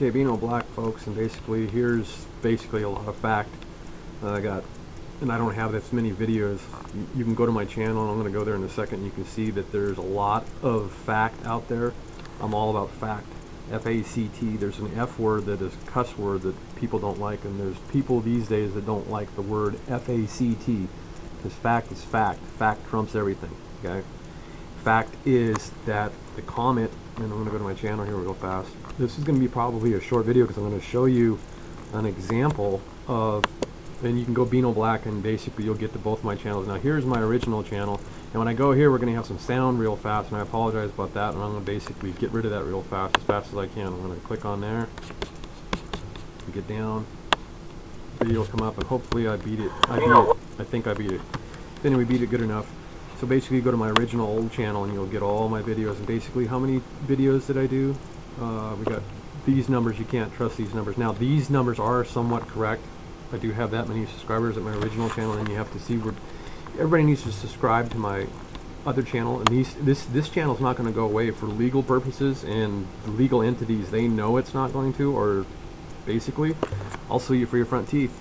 Okay, Beanoblack, folks, and basically here's basically a lot of fact I got, and I don't have this many videos. You can go to my channel, and I'm going to go there in a second. You can see that there's a lot of fact out there. I'm all about fact. F-A-C-T. There's an F word that is a cuss word that people don't like, and there's people these days that don't like the word F-A-C-T, because fact is fact. Fact trumps everything. Okay. Fact is that the comment, and I'm going to go to my channel here real fast. This is going to be probably a short video because I'm going to show you an example of, and you can go Beanoblack and basically you'll get to both my channels. Now here's my original channel, and when I go here we're going to have some sound real fast, and I apologize about that, and I'm going to basically get rid of that real fast as I can. I'm going to click on there, get down, video will come up, and hopefully I beat it. I think I beat it. Anyway, beat it good enough. So basically you go to my original old channel and you'll get all my videos, and basically how many videos did I do? We got these numbers. You can't trust these numbers. Now these numbers are somewhat correct. I do have that many subscribers at my original channel, and you have to see where everybody needs to subscribe to my other channel, and this channel is not going to go away for legal purposes, and the legal entities, they know it's not going to, or basically I'll sue you for your front teeth,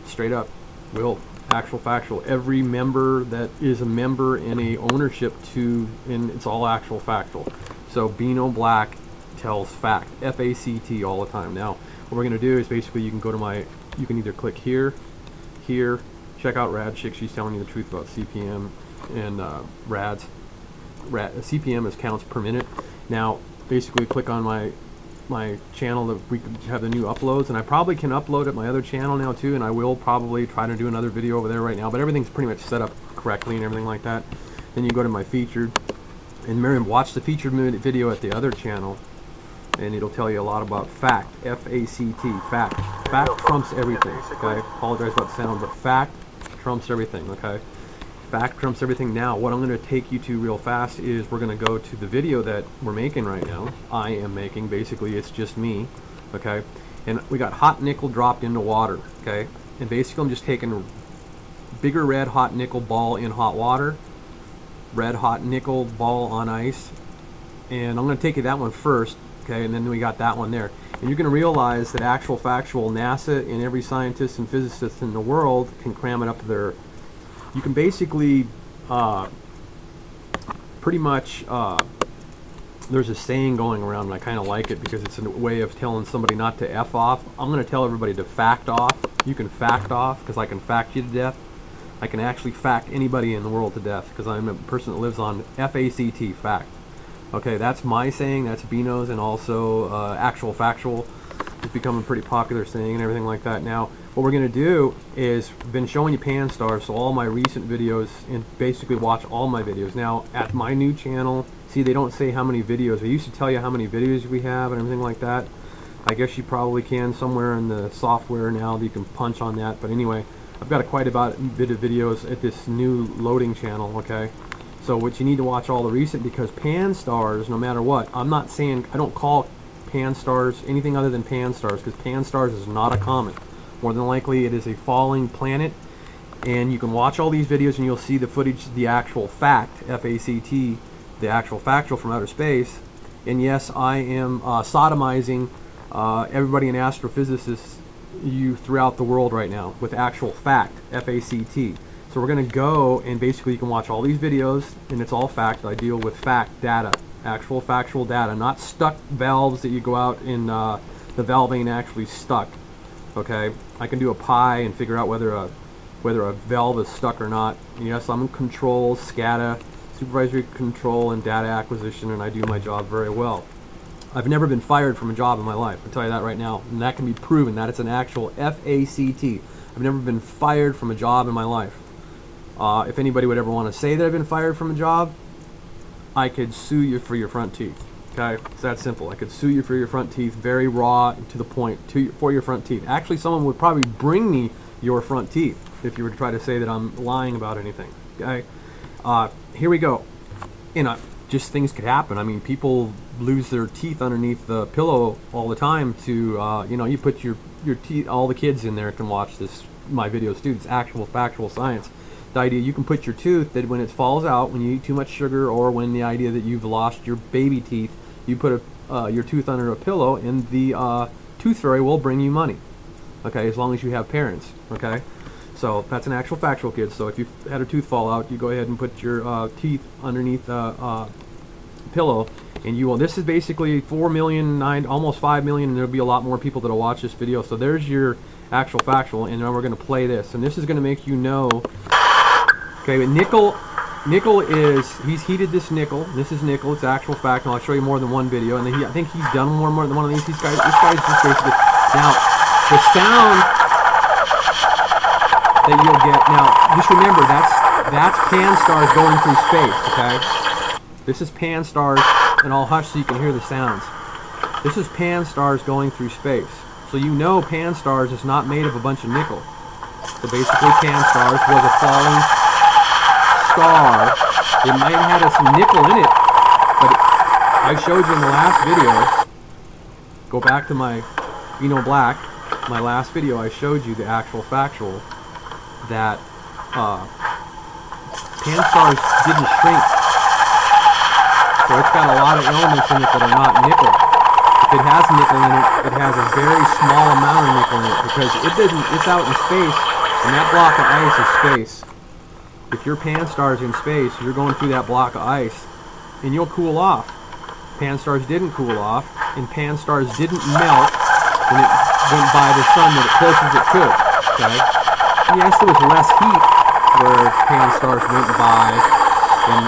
straight up. Will. Actual factual. Every member that is a member in a ownership to, and it's all actual factual. So Beanoblack tells fact, F-A-C-T, all the time. Now what we're going to do is basically you can go to my, you can either click here, check out Rad Chick. She's telling you the truth about CPM and CPM is counts per minute. Now basically click on my channel that we can have the new uploads, and I probably can upload at my other channel now too, and I will probably try to do another video over there right now, but everything's pretty much set up correctly and everything like that. Then you go to my featured, and Miriam, watch the featured video at the other channel, and it'll tell you a lot about fact, F-A-C-T, fact. Fact trumps everything, okay? Apologize about the sound, but fact trumps everything, okay? Fact trumps everything. Now what I'm going to take you to real fast is we're going to go to the video that we're making right now. I am making, basically it's just me, okay? And we got hot nickel dropped into water, okay? And basically I'm just taking bigger red hot nickel ball in hot water, red hot nickel ball on ice, and I'm going to take you that one first, okay? And then we got that one there. And you're going to realize that actual factual, NASA and every scientist and physicist in the world can cram it up their, you can basically pretty much, there's a saying going around, and I kind of like it because it's a way of telling somebody not to F off. I'm going to tell everybody to fact off. You can fact off because I can fact you to death. I can actually fact anybody in the world to death because I'm a person that lives on F-A-C-T, fact. Okay, that's my saying, that's Beano's, and also actual factual. It's becoming a pretty popular saying and everything like that. Now what we're going to do is been showing you pan stars, so all my recent videos, and basically watch all my videos. Now at my new channel, see, they don't say how many videos. They used to tell you how many videos we have and everything like that. I guess you probably can somewhere in the software now that you can punch on that, but anyway, I've got quite a bit of videos at this new loading channel, okay? So what you need to watch all the recent, because pan stars, no matter what, I'm not saying, I don't call pan stars anything other than pan stars, because pan stars is not a comet. More than likely it is a falling planet, and you can watch all these videos and you'll see the footage, the actual fact, F-A-C-T, the actual factual from outer space. And yes, I am sodomizing everybody in astrophysicists throughout the world right now with actual fact, F-A-C-T. So we're going to go, and basically you can watch all these videos, and it's all fact. I deal with fact data, actual factual data, not stuck valves that you go out and the valve ain't actually stuck. Okay, I can do a pie and figure out whether a valve is stuck or not. And yes, I'm in control, SCADA, supervisory control, and data acquisition, and I do my job very well. I've never been fired from a job in my life, I'll tell you that right now, and that can be proven. That it's an actual F-A-C-T. I've never been fired from a job in my life. If anybody would ever want to say that I've been fired from a job, I could sue you for your front teeth. Okay, it's that simple. I could sue you for your front teeth, very raw, to the point, for your front teeth. Actually, someone would probably bring me your front teeth if you were to try to say that I'm lying about anything. Okay, here we go. Just things could happen. I mean, people lose their teeth underneath the pillow all the time. To you put your teeth. All the kids in there can watch my videos too. It's actual factual science. The idea you can put your tooth, that when it falls out, when you eat too much sugar, or when the idea that you've lost your baby teeth, you put a your tooth under a pillow, and the tooth fairy will bring you money. Okay, as long as you have parents. Okay, so that's an actual factual, kids. So if you had a tooth fall out, you go ahead and put your teeth underneath a pillow, and you will. This is basically 4 million, almost 5 million, and there'll be a lot more people that'll watch this video. So there's your actual factual, and now we're going to play this, and this is going to make you know. Okay, but nickel is, he's heated this nickel. This is nickel. It's actual fact, and I'll show you more than one video. And then I think he's done more than one of these. This guy's just basically, now the sound that you'll get. Now just remember, that's pan stars going through space. Okay, this is pan stars, and I'll hush so you can hear the sounds. This is pan stars going through space. So you know pan stars is not made of a bunch of nickel. So basically pan stars was a falling star. It might have had some nickel in it, but I showed you in the last video. Go back to my Beanoblack, my last video. I showed you the actual factual that pan stars didn't shrink. So it's got a lot of elements in it that are not nickel. If it has nickel in it, it has a very small amount of nickel in it, because it's out in space, and that block of ice is space. If your pan star's in space, you're going through that block of ice, and you'll cool off. Pan stars didn't cool off, and pan stars didn't melt when it went by the sun as close as it could. Okay? Yes, there was less heat where pan stars went by, and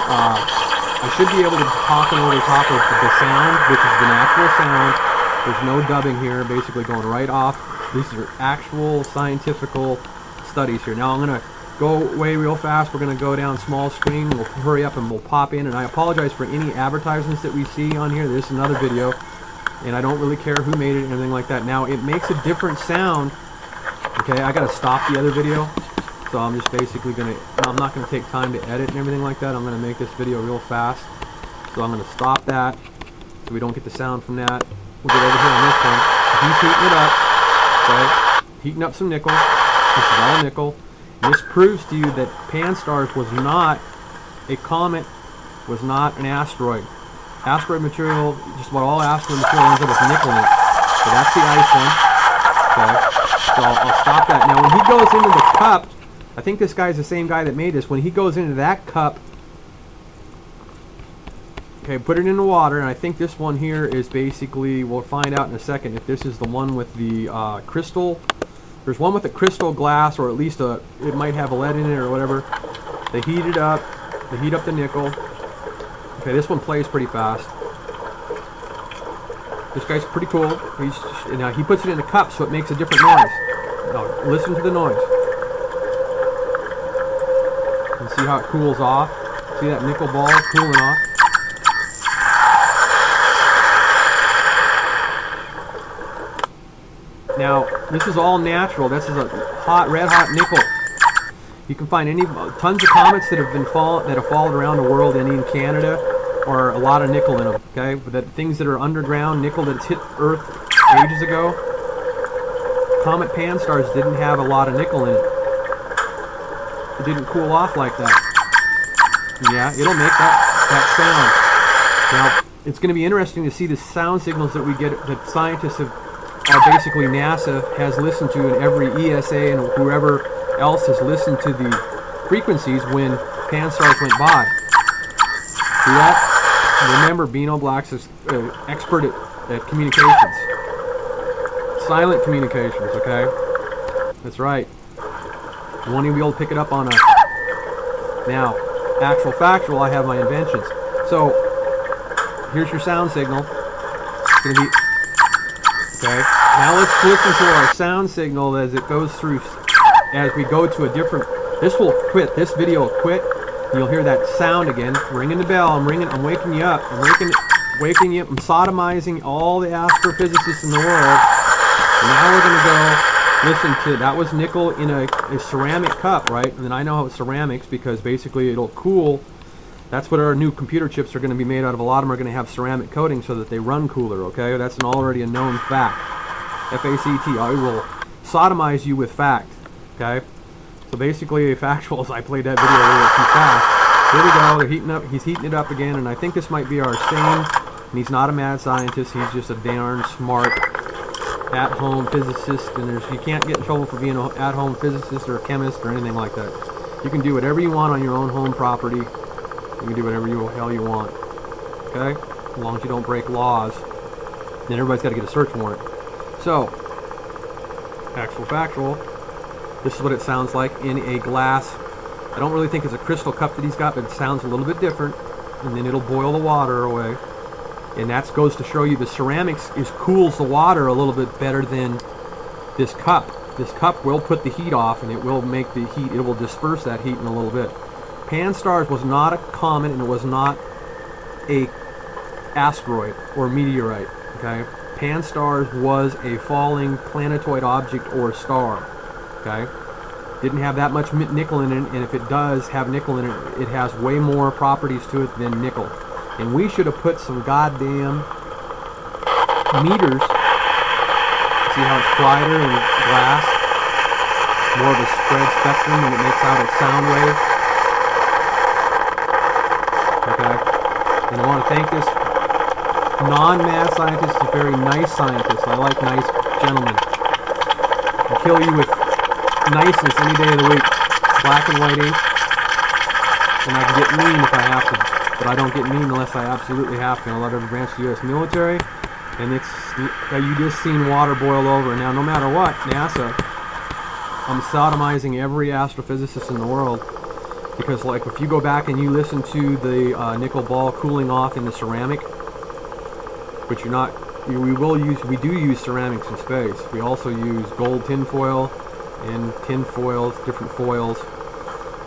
I should be able to talk over top of the sound, which is the natural sound. There's no dubbing here, basically going right off. These are actual scientific studies here. Now I'm going to go away real fast. We're going to go down small screen. We'll hurry up and we'll pop in. And I apologize for any advertisements that we see on here. This is another video, and I don't really care who made it and anything like that. Now it makes a different sound. Okay, I got to stop the other video. So I'm just basically going to, I'm not going to take time to edit and everything like that. I'm going to make this video real fast. So I'm going to stop that so we don't get the sound from that. We'll get over here on this one. He's heating it up. Okay? Heating up some nickel. This is all nickel. And this proves to you that pan stars was not a comet, was not an asteroid. Asteroid material, just about all asteroid material ends up with nickel in it. So that's the ice one. Okay? So I'll stop that. Now when he goes into the cup, I think this guy's the same guy that made this. When he goes into that cup, okay, put it in the water, and I think this one here is basically, we'll find out in a second if this is the one with the crystal. There's one with a crystal glass, or at least it might have a lead in it or whatever. They heat it up. They heat up the nickel. Okay, this one plays pretty fast. This guy's pretty cool. Now he puts it in a cup, so it makes a different noise. Now listen to the noise. And see how it cools off. See that nickel ball cooling off. Now this is all natural. This is a red hot nickel. You can find tons of comets that have fallen around the world and in Canada, or a lot of nickel in them. Okay, but things that are underground, nickel that's hit Earth ages ago. Comet pan stars didn't have a lot of nickel in it. It didn't cool off like that. Yeah, it'll make that sound. Now, it's going to be interesting to see the sound signals that we get, that scientists are basically NASA has listened to, and every ESA and whoever else has listened to the frequencies when pan stars went by. See that? Remember, Beanoblack's is expert at communications. Silent communications, okay? That's right. You won't even be able to pick it up on a... Now, actual factual, I have my inventions. So, here's your sound signal. It's going to be... Okay, now let's listen to our sound signal as it goes through, as we go to a different... This will quit. This video will quit. You'll hear that sound again. Ringing the bell. I'm waking you up. I'm waking you up. I'm sodomizing all the astrophysicists in the world. And now we're going to go... Listen to, that was nickel in a ceramic cup, right? And then I know how it's ceramics because basically it'll cool. That's what our new computer chips are going to be made out of. A lot of them are going to have ceramic coating so that they run cooler, okay? That's already a known fact. F-A-C-T. I will sodomize you with fact, okay? So basically, factuals, I played that video a little too fast. Here we go, they're heating up, he's heating it up again, and I think this might be our same And he's not a mad scientist, he's just a darn smart at-home physicist, and you can't get in trouble for being an at-home physicist or a chemist or anything like that. You can do whatever you want on your own home property. You can do whatever the hell you want. Okay? As long as you don't break laws. Then everybody's got to get a search warrant. So, actual factual, this is what it sounds like in a glass. I don't really think it's a crystal cup that he's got, but it sounds a little bit different. And then it'll boil the water away. And that goes to show you the ceramics cools the water a little bit better than this cup. This cup will put the heat off, and it will make the heat, it will disperse that heat in a little bit. Pan-STARRS was not a comet, and it was not a asteroid or meteorite. Okay, Pan-STARRS was a falling planetoid object or star. Okay, didn't have that much nickel in it, and if it does have nickel in it, it has way more properties to it than nickel. And we should have put some goddamn meters. See how it's quieter in glass? More of a spread spectrum, and it makes out its sound wave. Okay. And I want to thank this non-mad scientist, a very nice scientist. I like nice gentlemen. I'll kill you with niceness any day of the week. Black and white ink. And I can get mean if I have to. But I don't get mean unless I absolutely have to. I love every branch of the U.S. military. And it's, you just seen water boil over. Now, no matter what, NASA, I'm sodomizing every astrophysicist in the world. Because, like, if you go back and you listen to the nickel ball cooling off in the ceramic, which you're not, we do use ceramics in space. We also use gold tin foil and tin foils, different foils.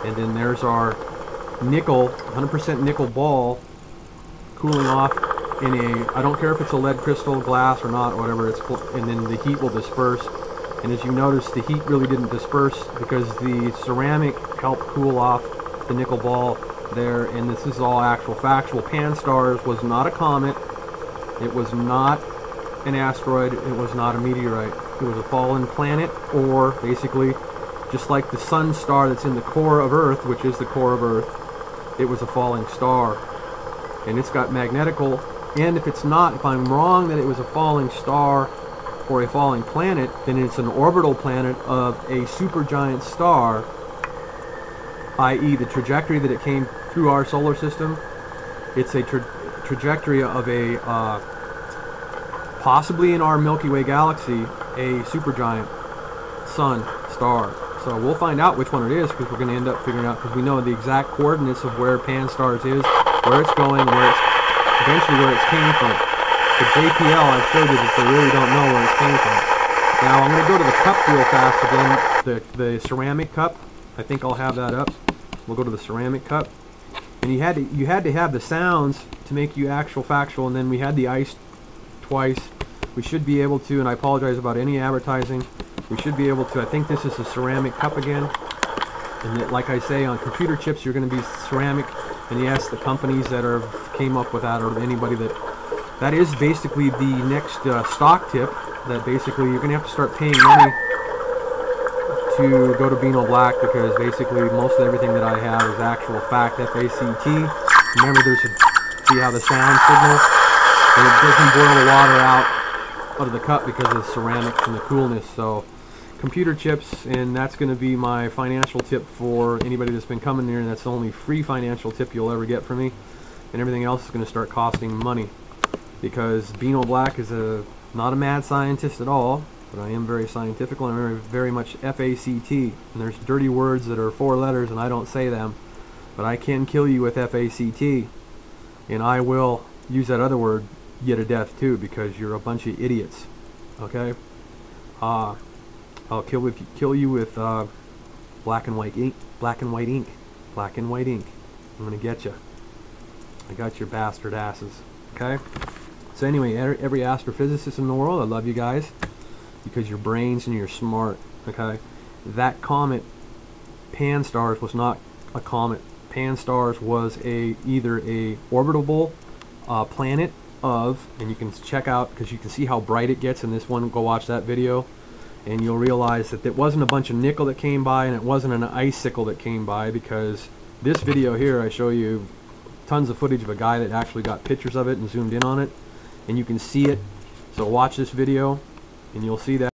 And then there's our nickel, 100% nickel ball cooling off in a, I don't care if it's a lead crystal, glass or not, or whatever, and then the heat will disperse. And as you notice, the heat really didn't disperse because the ceramic helped cool off the nickel ball there, and this is all actual factual. Pan-STARRS was not a comet, it was not an asteroid, it was not a meteorite. It was a fallen planet, or basically, just like the sun star that's in the core of Earth, which is the core of Earth, it was a falling star. And it's got magnetical, and if it's not, if I'm wrong that it was a falling star or a falling planet, then it's an orbital planet of a supergiant star, i.e. the trajectory that it came through our solar system. It's a trajectory of a, possibly in our Milky Way galaxy, a supergiant sun star. So we'll find out which one it is, because we're going to end up figuring out, because we know the exact coordinates of where Pan-STARRS is, where it's going, and where it's eventually where it came from. The JPL, I've showed you that they really don't know where it came from. Now I'm going to go to the cup real fast again, the ceramic cup. I think I'll have that up. We'll go to the ceramic cup. And you had to have the sounds to make you actual factual, and then we had the ice twice. We should be able to, and I apologize about any advertising, we should be able to, I think this is a ceramic cup again. And that, like I say, on computer chips you're going to be ceramic. And yes, the companies that came up with that, or anybody that is basically the next stock tip, that basically you're going to have to start paying money to go to Beanoblack, because basically most of everything that I have is actual fact, FACT. Remember, see how the sound signal, and it doesn't boil the water out of the cup because of the ceramics and the coolness. So computer chips, and that's going to be my financial tip for anybody that's been coming here, and that's the only free financial tip you'll ever get from me. And everything else is going to start costing money, because Beanoblack is not a mad scientist at all, but I am very scientific, and I'm very much FACT. And there's dirty words that are 4 letters, and I don't say them, but I can kill you with FACT, and I will use that other word, you to death too, because you're a bunch of idiots. Okay? I'll kill you with black and white ink. Black and white ink. Black and white ink. I'm gonna get you. I got your bastard asses. Okay? So anyway, every astrophysicist in the world, I love you guys, because you're brains and you're smart. Okay? That comet, Pan-STARRS, was not a comet. Pan-STARRS was either a orbitable planet of, and you can check out, because you can see how bright it gets in this one. Go watch that video, and you'll realize that it wasn't a bunch of nickel that came by, and it wasn't an icicle that came by, because this video here I show you tons of footage of a guy that actually got pictures of it and zoomed in on it, and you can see it. So watch this video and you'll see that.